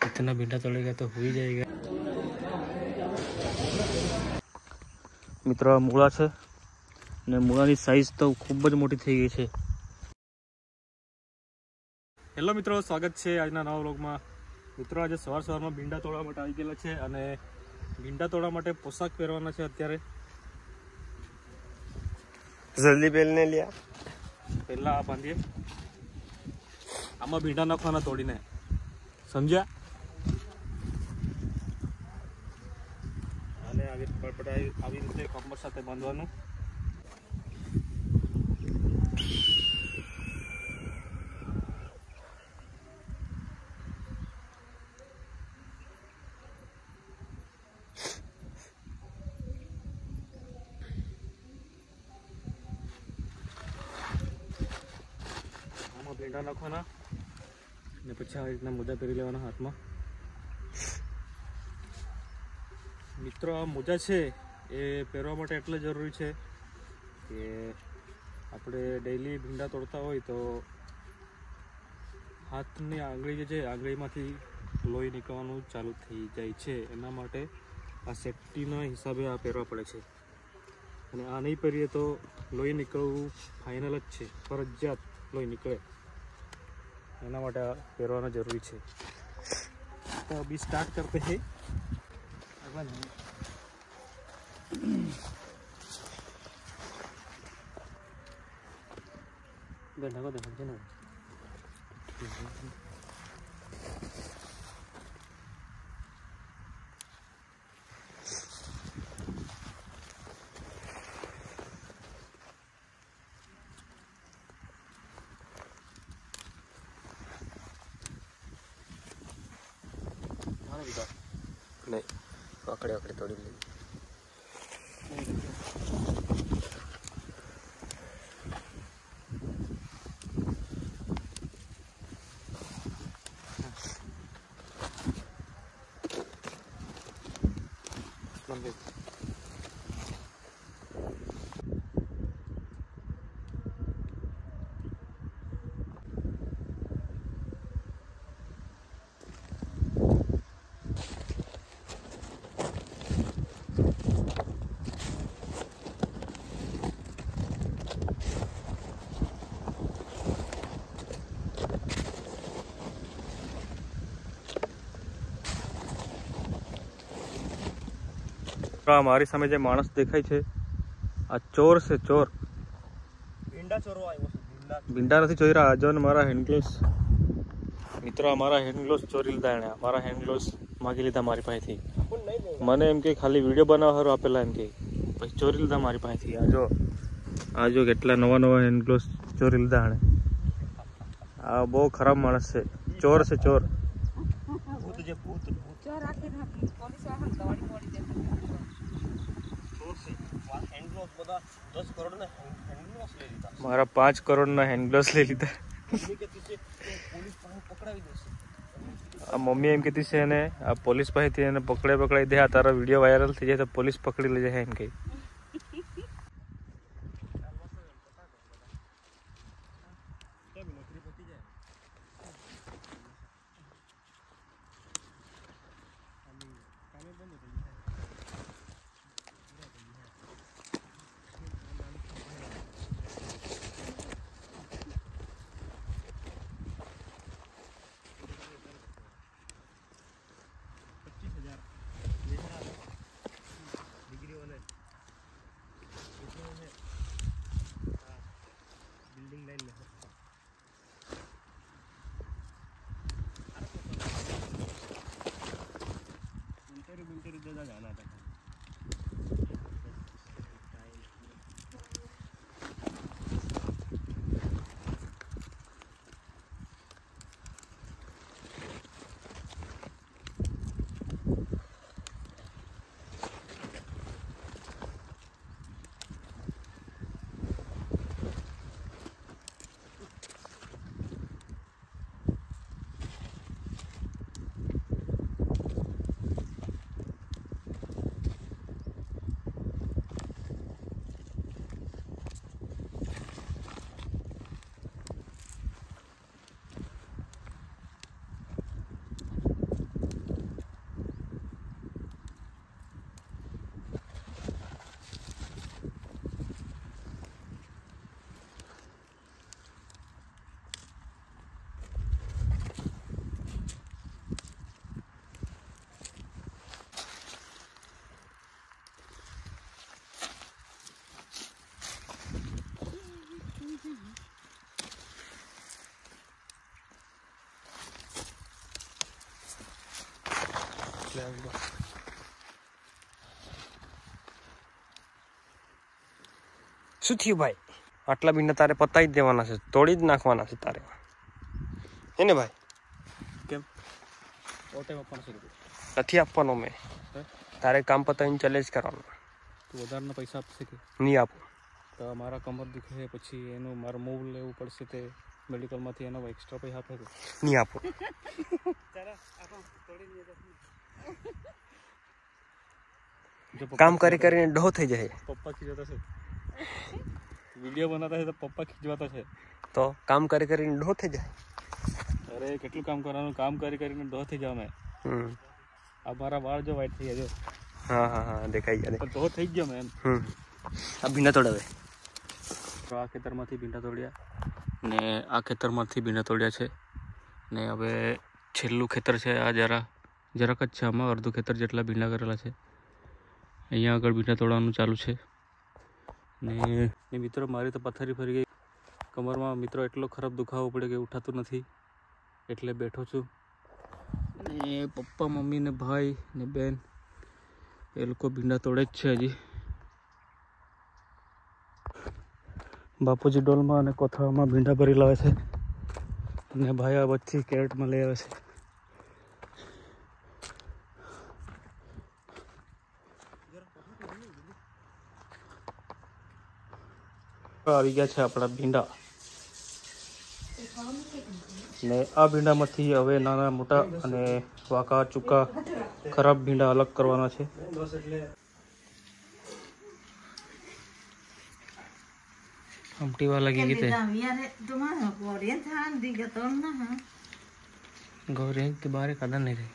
इतना भिंडा तोड़ेगा तो हो ही जाएगा। मित्रों मूळा है ने मूळानी साइज तो खूब ज मोटी थई गई है। हेलो मित्रों, स्वागत है आज नवा व्लॉग में। मित्रों आज सवार सवार में भींडा तोड़वा माटे आई गेला छे अने भींडा तोड़वा माटे पोशाक पहेरवाना छे। अत्यारे जल्दी पहलने लिया पहला आ बांधीए। आमा भींडा नाखवाना तोड़ीने, समझ्या? आने आगे पड़पड़ाई आवी रीते कंबर साथे बांधवानुं। भींडा नाखवाना ने पछी आ रीतना मोजा पहेरी लेवाना हाथ में। मित्रों आ मोजा है ये पहेरवा माटे एटले जरूरी है कि आपणे डेली भींडा तोड़ता होय तो हाथनी आंगળી जे छे आंगળીમાંથી लोही નીકળવાનું चालू थई जाय छे। एना माटे आ सेफ्टीना हिसाबे आ पहेरवा पड़े छे अने आ नहीं पहेरीए तो लोही નીકળવું फाइनल ज छे, फरजियात लोही નીકળે। एना माटे पहेरवाना जरूरी है। तो अभी स्टार्ट करते हैं। गंढा को देखो ना नहीं आकड़े आकड़े तोड़ी ली। मारी सामे जे माणस देखाय छे आ चोर से चोर। भींडा चोरवा आव्यो छे। भींडा नहीं चोरा। आ जो मारा हेन्ड ग्लोव्स। मित्रों मारा हेन्ड ग्लोव्स चोरी लीधा एणे। मारा हेन्ड ग्लोव्स मागी लीधा मारी पासेथी। मने एम के खाली विडियो बनाववा हारू आपेला एम के पछी चोरी लीधा मारी पासेथी। आ जो केटला नवा नवा हेन्ड ग्लोव्स चोरी लीधा एणे। आ बहु खराब माणस छे, चोर से चोर। भूत जे भूत चोर आके ना पुलिस वाहन दवाड़ी पड़ी देखा चोर से हैंड ग्लोव्स बता 10 करोड़ ना हैंड ग्लोव्स ले लीधा। मारा 5 करोड़ ना हैंड ग्लोव्स ले लीधा। मम्मी कहती छे पुलिस पासे पकड़ावी देશે। आ मम्मी एम कहती छे ने आ पुलिस पासेथी एने पकड़ाई दे। आ तारा विडियो वायरल थई जाय तो पुलिस पकड़ी ले जाय एम कही। શું થયું ભાઈ? આટલા ભીંડા તારે પતાવી જ દેવાના છે, તોડી જ નાખવાના છે તારે, હે ને ભાઈ? કેમ ઓટે આપવાનો છે? નથી આપવાનો મેં, તારે કામ પતાવીને ચલે જ કરવાનું. તું વધારાના પૈસા આપશે કે નહીં આપું? તો મારા કમર દુખે પછી એનું મારે મૂવ લેવું પડશે, તે મેડિકલમાંથી એનો એક્સ્ટ્રા પૈસા આપે કે નહીં આપું. કામ કરી કરીને ડહો થઈ જાય. પપ્પા ખીજવાતા છે, વિડીયો બનાવતા છે તો પપ્પા ખીજવાતા છે. તો કામ કરી કરીને ડહો થઈ જાય. અરે કેટલું કામ કરવાનું, કામ કરી કરીને ડહો થઈ જાવ મેં. આ મારા વાળ જો વ્હાઈટ થઈ ગયા જો. હા હા હા દેખાઈ ગયા. પણ ડહો થઈ ગયો મેં એમ. આ ભીંડા તોડાવે. તો આ ખેતરમાંથી ભીંડા તોડ્યા ને આ ખેતરમાંથી ભીંડા તોડ્યા છે ને હવે છેલ્લું ખેતર છે આ જરાક જ છે, આમાં અડધું ખેતર જેટલા ભીંડા કરેલા છે. અહીંયા આગળ ભીંડા તોડવાનું ચાલુ છે ને મિત્રો મારી તો પથ્થરી ફરી ગઈ કમરમાં. મિત્રો એટલો ખરાબ દુખાવો પડે કે ઉઠાતું નથી, એટલે બેઠો છું. ને પપ્પા મમ્મી ને ભાઈ ને બેન એ લોકો ભીંડા તોડે જ છે હજી. બાપુજી ડોલમાં અને કોથળામાં ભીંડા ભરી લાવે છે અને ભાઈ આ બધી કેરેટમાં લઈ આવે છે. આવી ગયા છે આપણા ભીંડા ને આ ભીંડામાંથી હવે નાના મોટા અને વાંકા ચૂકા ખરાબ ભીંડા અલગ કરવાના છે. લગી ગઈ ગૌરી કે બારે કાદા નહીં રહી.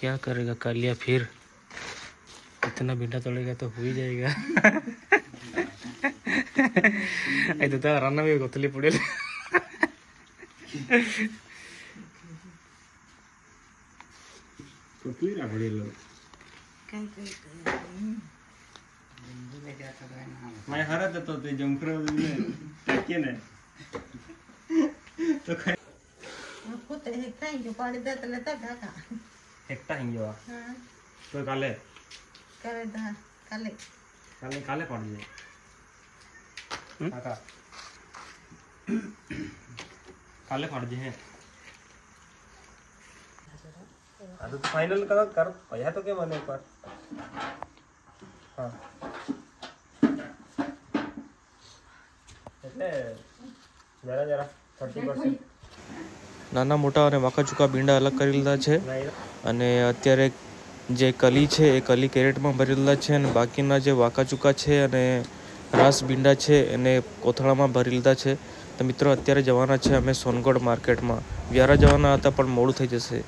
क्या करेगा कालिया फिर, इतना भींडा तोड़ेगा तो हो ही जाएगा. तो रन भी गोतली पड़े मैं हरा तो जमखरा ने तो एकटा हिंगवा तो काले काले काले काले काले पड़ जाए काका काले पड़ जाए. तो फाइनल कर पैसा तो क्या बने पर. हाँ એટલે જરા જરા 30% નાના મોટા અને વાંકા ચૂકા ભીંડા અલગ કરી લીધા છે અને અત્યારે જે કલી છે એ કલી કેરેટમાં ભરી લીધા છે અને બાકીના જે વાંકા ચૂકા છે અને રાસ ભીંડા છે એને કોથળામાં ભરી લીધા છે. તો મિત્રો અત્યારે જવાના છે અમે સોનગઢ માર્કેટમાં. વ્યારા જવાના હતા પણ મોડું થઈ જશે.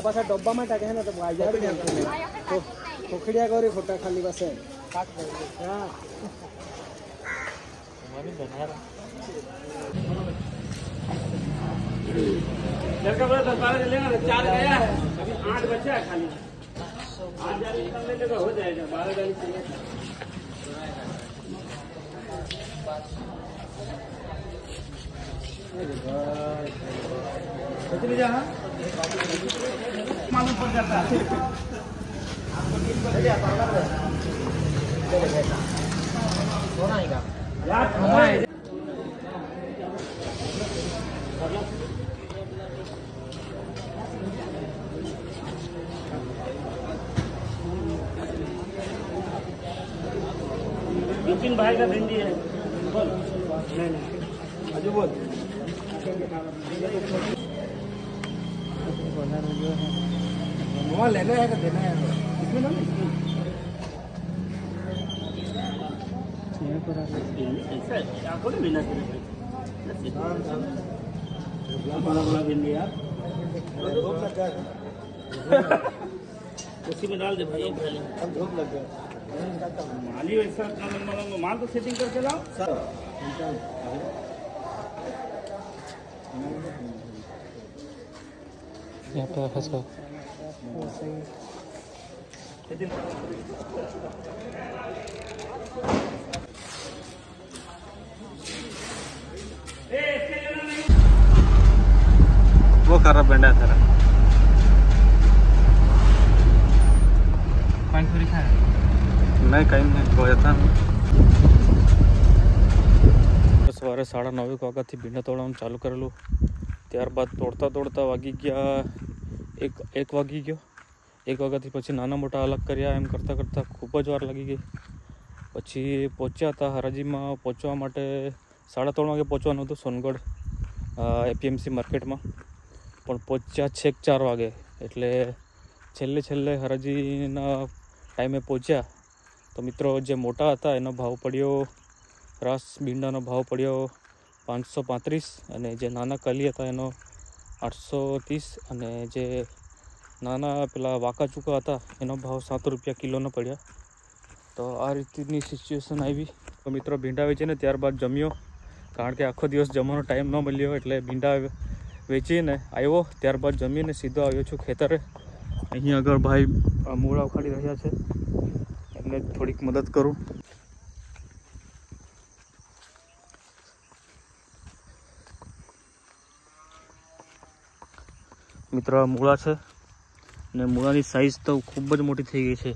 पासा डब्बा में टाके है ना तो खोखड़िया गौरी फोटा खाली बस है. हाँ लड़का बोला 10-12 लेना, 4 गया है, अभी 8 बचा है खाली. 8 जाली निकलने लगा हो जाएगा, 12 जाली चाहिए. कितनी जा मालूम पड़ जाता है. विपिन भाई का भिंडी है. बोल नहीं अजू बोल. लेना है देना है इसमें बड़ा भिंडी यार उसी में डाल दे भाई. धूप लग गया माली वैसा माल तो सेटिंग करके लाओ. यहाँ पे फंसा वो कर रहा बेंडा तेरा पानीपुरी खाया नहीं कहीं नहीं हो जाता सवारे 9:30 वाग्याથી ભીંડા તોડવાનું ચાલુ કરેલું ત્યારબાદ તોડતા વાગી ગયા એક વાગી ગયો 1 વાગ્યાથી પછી નાના મોટા અલગ કર્યા એમ કરતાં ખૂબ જ વાર લાગી ગઈ પછી પહોંચ્યા હતા હરાજીમાં પહોંચવા માટે 3:30 વાગે પહોંચવાનું હતું સોનગઢ એપીએમસી માર્કેટમાં પણ પહોંચ્યા છેક 4 વાગે એટલે છેલ્લે હરાજીના ટાઈમે પહોંચ્યા તો મિત્રો જે મોટા હતા એનો ભાવ પડ્યો રાસ ભીંડાનો ભાવ પડ્યો 535 અને જે નાના કલી હતા એનો 830 અને જે નાના પેલા વાંકા ચૂકા હતા એનો ભાવ 7 રૂપિયા કિલોનો પડ્યા તો આ રીતની સિચ્યુએશન આવી તો મિત્રો ભીંડા વેચીને ત્યારબાદ જમ્યો કારણ કે આખો દિવસ જમવાનો ટાઈમ ન મળ્યો એટલે ભીંડા વેચીને આવ્યો ત્યારબાદ જમીને સીધો આવ્યો છું ખેતરે અહીં આગળ ભાઈ મૂળા ઉખાડી રહ્યા છે એમને થોડીક મદદ કરું મિત્રો આ મૂળા છે ને મૂળાની સાઈઝ તો ખૂબ જ મોટી થઈ ગઈ છે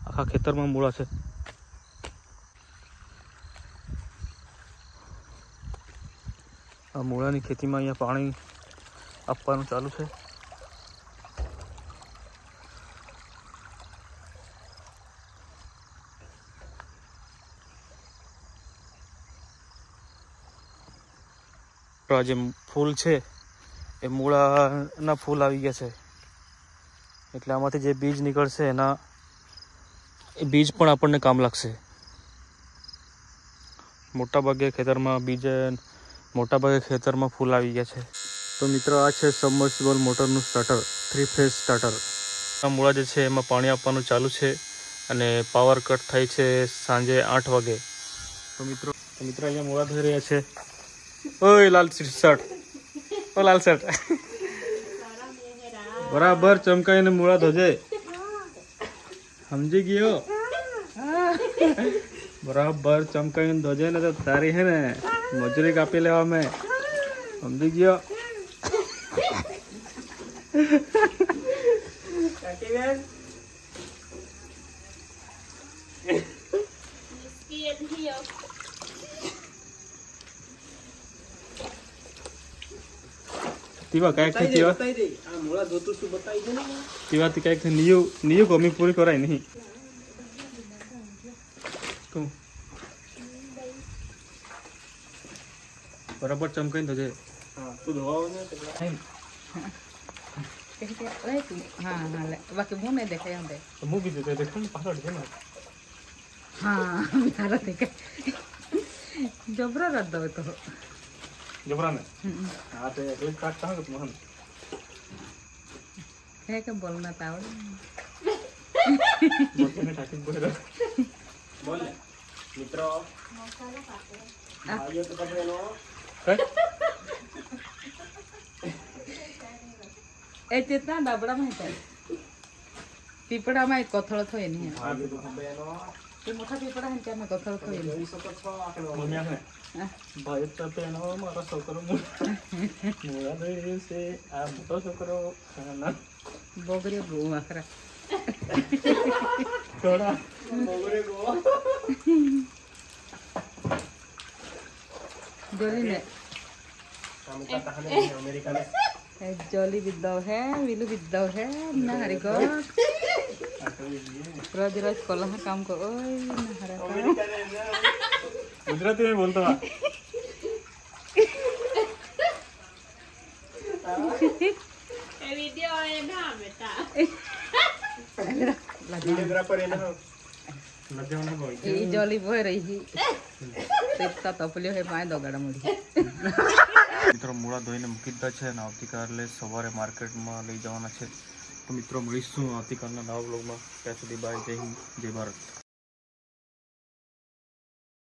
આખા ખેતરમાં મૂળા છે આ મૂળાની ખેતીમાં અહીંયા પાણી આપવાનું ચાલુ છે આ જે ફૂલ છે એ મૂળાના ફૂલ આવી ગયા છે એટલે આમાંથી જે બીજ નીકળશે એના એ બીજ પણ આપણને કામ લાગશે મોટાભાગે ખેતરમાં ફૂલ આવી ગયા છે તો મિત્રો આ છે સબમર્સિબલ મોટરનું સ્ટાર્ટર 3 ફેઝ સ્ટાર્ટર આ મૂળા જે છે એમાં પાણી આપવાનું ચાલુ છે અને પાવર કટ થાય છે સાંજે 8 વાગે તો મિત્રો અહીંયા મૂળા થઈ રહ્યા છે ઓય લાલ શર્ટ ઓ લાલ શર્ટ બરાબર ચમકાઈને મૂળા ધોજે સમજી ગયો બરાબર ચમકાઈને ધોજે ને તો તારી હે ને મજૂરી કાપી લેવા મેં સમજી ગયો તીવા કાંઈક થઈ તીવા આ મોળા જોતું શું બતાવી દે ને તીવાથી કાંઈક નિયુ ગમી પૂરી કરાય નહીં તું બરાબર ચમકાઈને થશે હા તું ધોવાઓ ને हाँ बाकी मुँह नहीं देखा यहाँ पे મું કીધું તો દેખો ને પાછળ છે ને हाँ मारा देखा जबरा रद्द हो तो જબરા ને હા તો એક કાટ કહો તો મહન है क्या बोलना था બકીને ટાકી બોલે બોલ મિત્રો આયો તો કબરેનો ए चेतना डाबड़ा में है पीपड़ा में कोथळ थो नहीं આ તો કબરેનો ये मोटा पीपड़ा है क्या में कोथळ थो नहीं જોઈ શકો છો આકડો મમ્યા હે ભાઈ તો પેનો મારો છોકરો મોળા દે છે આ મોટો છોકરો ના बोगरे गो आखरा થોડા મોગરે ગો जोली ने કામકા તાહને અમેરિકા ને जोली विद्दो है विलु विद्दो है ना हरी को रोज रोज कोल्हा काम को ओए ना हरा को ગુજરાતી में बोलता हूँ वीडियोग्राफर है ना લજાવના બોલ ये जोली बोय रही ही तेता तपलियो है पाए दो गड़ा मुड़ी મિત્રો મૂળા ધોઈને મૂકી દીધા છે અને આવતીકાલે સવારે માર્કેટમાં લઈ જવાના છે તો મિત્રો મળીશું આવતીકાલના નવા બ્લોગમાં ત્યાં સુધી બાય જય હિન્દ જય ભારત